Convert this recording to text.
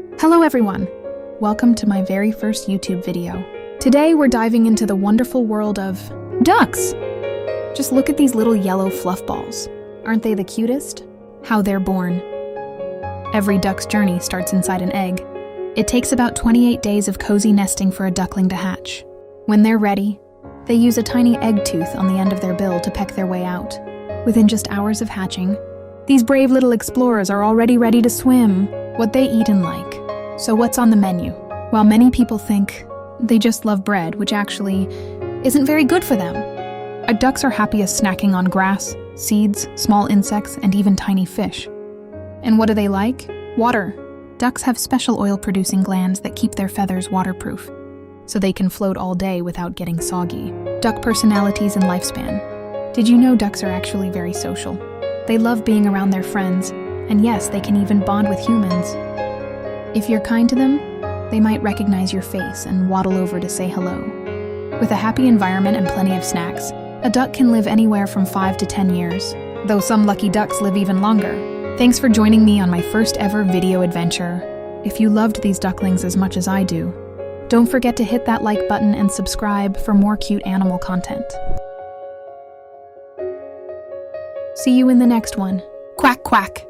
Hello everyone! Welcome to my very first YouTube video. Today we're diving into the wonderful world of ducks! Just look at these little yellow fluff balls. Aren't they the cutest? How they're born. Every duck's journey starts inside an egg. It takes about 28 days of cozy nesting for a duckling to hatch. When they're ready, they use a tiny egg tooth on the end of their bill to peck their way out. Within just hours of hatching, these brave little explorers are already ready to swim. What they eat and like. So what's on the menu? While many people think they just love bread, which actually isn't very good for them. Ducks are happiest snacking on grass, seeds, small insects, and even tiny fish. And what do they like? Water. Ducks have special oil-producing glands that keep their feathers waterproof, so they can float all day without getting soggy. Duck personalities and lifespan. Did you know ducks are actually very social? They love being around their friends, and yes, they can even bond with humans. If you're kind to them, they might recognize your face and waddle over to say hello. With a happy environment and plenty of snacks, a duck can live anywhere from 5 to 10 years, though some lucky ducks live even longer. Thanks for joining me on my first ever video adventure. If you loved these ducklings as much as I do, don't forget to hit that like button and subscribe for more cute animal content. See you in the next one. Quack, quack.